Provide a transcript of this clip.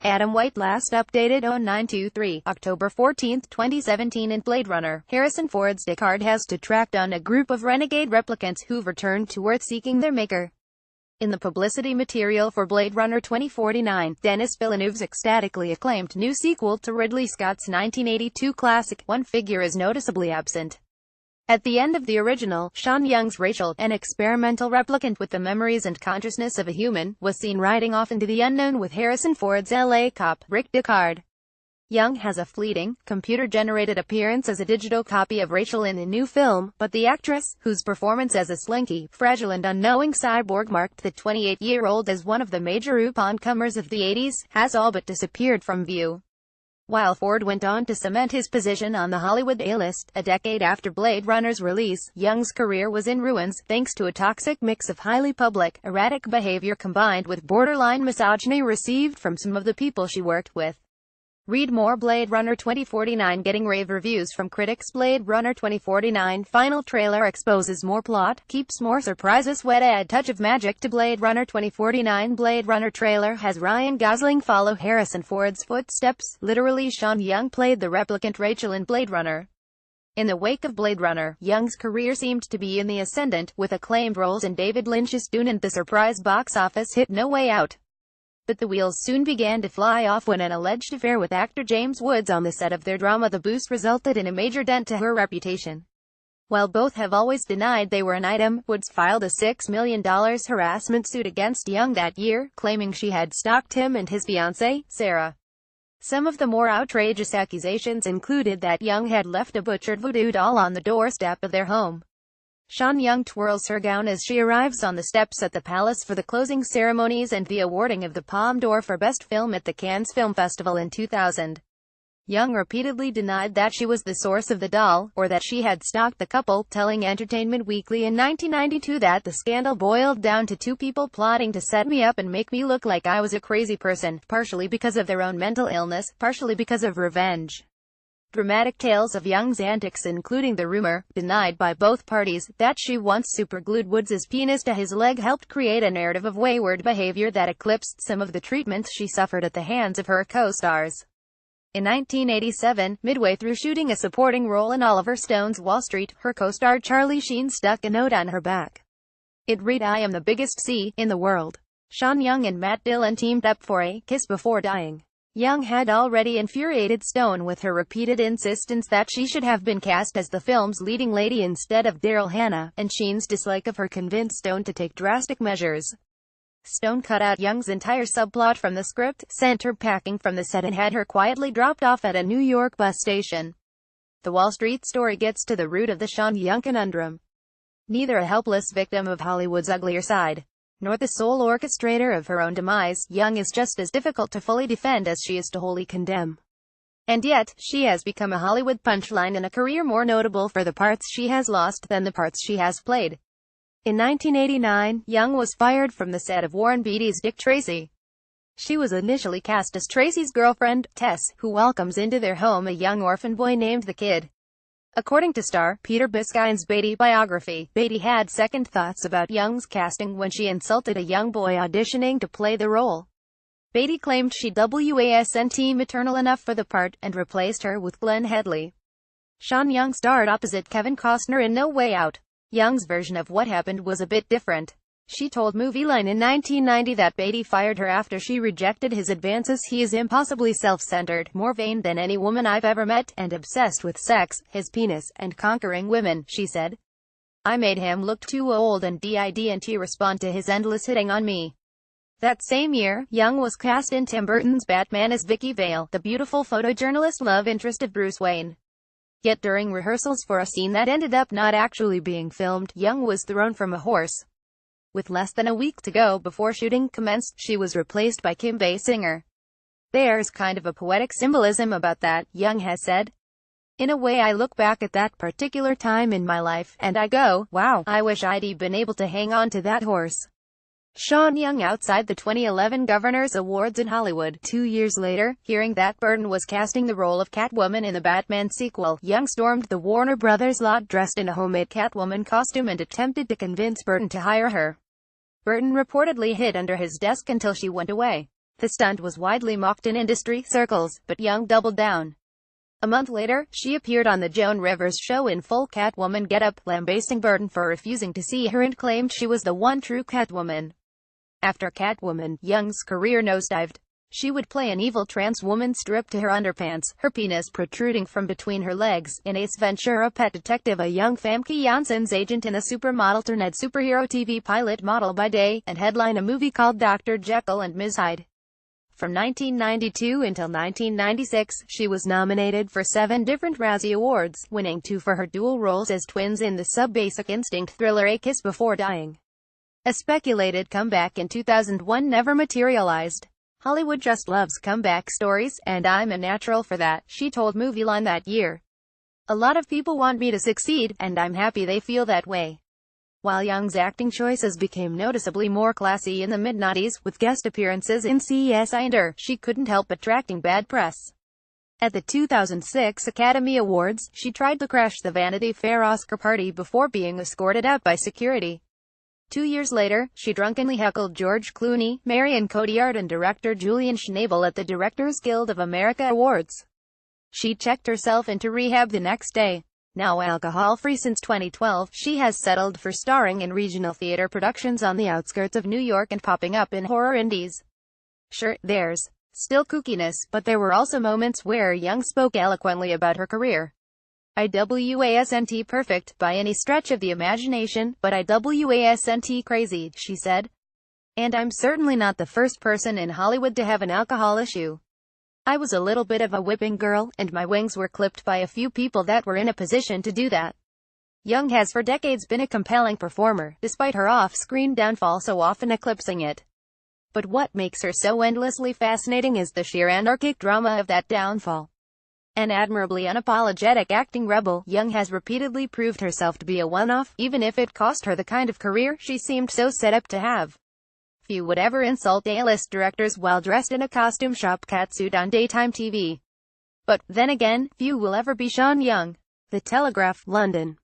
Adam White last updated on 923, October 14, 2017 in Blade Runner. Harrison Ford's Deckard has to track down a group of renegade replicants who've returned to Earth seeking their maker. In the publicity material for Blade Runner 2049, Denis Villeneuve's ecstatically acclaimed new sequel to Ridley Scott's 1982 classic, one figure is noticeably absent. At the end of the original, Sean Young's Rachel, an experimental replicant with the memories and consciousness of a human, was seen riding off into the unknown with Harrison Ford's LA cop, Rick Deckard. Young has a fleeting, computer-generated appearance as a digital copy of Rachel in the new film, but the actress, whose performance as a slinky, fragile and unknowing cyborg marked the 28-year-old as one of the major up-and-comers of the 80s, has all but disappeared from view. While Ford went on to cement his position on the Hollywood A-list, a decade after Blade Runner's release, Young's career was in ruins, thanks to a toxic mix of highly public, erratic behavior combined with borderline misogyny received from some of the people she worked with. Read more. Blade Runner 2049 getting rave reviews from critics. Blade Runner 2049 final trailer exposes more plot, keeps more surprises, wet add touch of magic to Blade Runner 2049. Blade Runner trailer has Ryan Gosling follow Harrison Ford's footsteps. Literally, Sean Young played the replicant Rachel in Blade Runner. In the wake of Blade Runner, Young's career seemed to be in the ascendant, with acclaimed roles in David Lynch's Dune and the surprise box office hit No Way Out. But the wheels soon began to fly off when an alleged affair with actor James Woods on the set of their drama The Boost resulted in a major dent to her reputation. While both have always denied they were an item, Woods filed a $6 million harassment suit against Young that year, claiming she had stalked him and his fiancée, Sarah. Some of the more outrageous accusations included that Young had left a butchered voodoo doll on the doorstep of their home. Sean Young twirls her gown as she arrives on the steps at the palace for the closing ceremonies and the awarding of the Palme d'Or for Best Film at the Cannes Film Festival in 2000. Young repeatedly denied that she was the source of the doll, or that she had stalked the couple, telling Entertainment Weekly in 1992 that the scandal boiled down to two people plotting to set me up and make me look like I was a crazy person, partially because of their own mental illness, partially because of revenge. Dramatic tales of Young's antics, including the rumor, denied by both parties, that she once superglued Woods' penis to his leg helped create a narrative of wayward behavior that eclipsed some of the treatment she suffered at the hands of her co-stars. In 1987, midway through shooting a supporting role in Oliver Stone's Wall Street, her co-star Charlie Sheen stuck a note on her back. It read, "I am the biggest C in the world." Sean Young and Matt Dillon teamed up for a kiss before dying. Young had already infuriated Stone with her repeated insistence that she should have been cast as the film's leading lady instead of Daryl Hannah, and Sheen's dislike of her convinced Stone to take drastic measures. Stone cut out Young's entire subplot from the script, sent her packing from the set and had her quietly dropped off at a New York bus station. The Wall Street story gets to the root of the Sean Young conundrum. Neither a helpless victim of Hollywood's uglier side, nor the sole orchestrator of her own demise, Young is just as difficult to fully defend as she is to wholly condemn. And yet, she has become a Hollywood punchline in a career more notable for the parts she has lost than the parts she has played. In 1989, Young was fired from the set of Warren Beatty's Dick Tracy. She was initially cast as Tracy's girlfriend, Tess, who welcomes into their home a young orphan boy named The Kid. According to star Peter Biskind's Beatty biography, Beatty had second thoughts about Young's casting when she insulted a young boy auditioning to play the role. Beatty claimed she wasn't maternal enough for the part, and replaced her with Glenn Headley. Sean Young starred opposite Kevin Costner in No Way Out. Young's version of what happened was a bit different. She told Movie Line in 1990 that Beatty fired her after she rejected his advances. "He is impossibly self-centered, more vain than any woman I've ever met, and obsessed with sex, his penis, and conquering women," she said. "I made him look too old and didn't respond to his endless hitting on me." That same year, Young was cast in Tim Burton's Batman as Vicky Vale, the beautiful photojournalist love interest of Bruce Wayne. Yet during rehearsals for a scene that ended up not actually being filmed, Young was thrown from a horse. With less than a week to go before shooting commenced, she was replaced by Kim Basinger. "There's kind of a poetic symbolism about that," Young has said. "In a way I look back at that particular time in my life, and I go, wow, I wish I'd been able to hang on to that horse." Sean Young outside the 2011 Governor's Awards in Hollywood. 2 years later, hearing that Burton was casting the role of Catwoman in the Batman sequel, Young stormed the Warner Brothers lot dressed in a homemade Catwoman costume and attempted to convince Burton to hire her. Burton reportedly hid under his desk until she went away. The stunt was widely mocked in industry circles, but Young doubled down. A month later, she appeared on The Joan Rivers Show in full Catwoman getup, lambasting Burton for refusing to see her and claimed she was the one true Catwoman. After Catwoman, Young's career nosedived. She would play an evil trans woman stripped to her underpants, her penis protruding from between her legs, in Ace Ventura: Pet Detective, a young Famke Janssen's agent in a supermodel-turned superhero TV pilot Model by Day, and headline a movie called Dr. Jekyll and Ms. Hyde. From 1992 until 1996, she was nominated for 7 different Razzie Awards, winning 2 for her dual roles as twins in the sub-Basic Instinct thriller A Kiss Before Dying. A speculated comeback in 2001 never materialized. "Hollywood just loves comeback stories, and I'm a natural for that," she told Movieline that year. "A lot of people want me to succeed, and I'm happy they feel that way." While Young's acting choices became noticeably more classy in the mid-90s, with guest appearances in CSI and Her, she couldn't help attracting bad press. At the 2006 Academy Awards, she tried to crash the Vanity Fair Oscar party before being escorted out by security. 2 years later, she drunkenly heckled George Clooney, Marion Cotillard and director Julian Schnabel at the Directors Guild of America Awards. She checked herself into rehab the next day. Now alcohol-free since 2012, she has settled for starring in regional theater productions on the outskirts of New York and popping up in horror indies. Sure, there's still kookiness, but there were also moments where Young spoke eloquently about her career. "I wasn't perfect, by any stretch of the imagination, but I wasn't crazy," she said. "And I'm certainly not the first person in Hollywood to have an alcohol issue. I was a little bit of a whipping girl, and my wings were clipped by a few people that were in a position to do that." Young has for decades been a compelling performer, despite her off-screen downfall so often eclipsing it. But what makes her so endlessly fascinating is the sheer anarchic drama of that downfall. An admirably unapologetic acting rebel, Young has repeatedly proved herself to be a one-off, even if it cost her the kind of career she seemed so set up to have. Few would ever insult A-list directors while dressed in a costume shop catsuit on daytime TV. But, then again, few will ever be Sean Young. The Telegraph, London.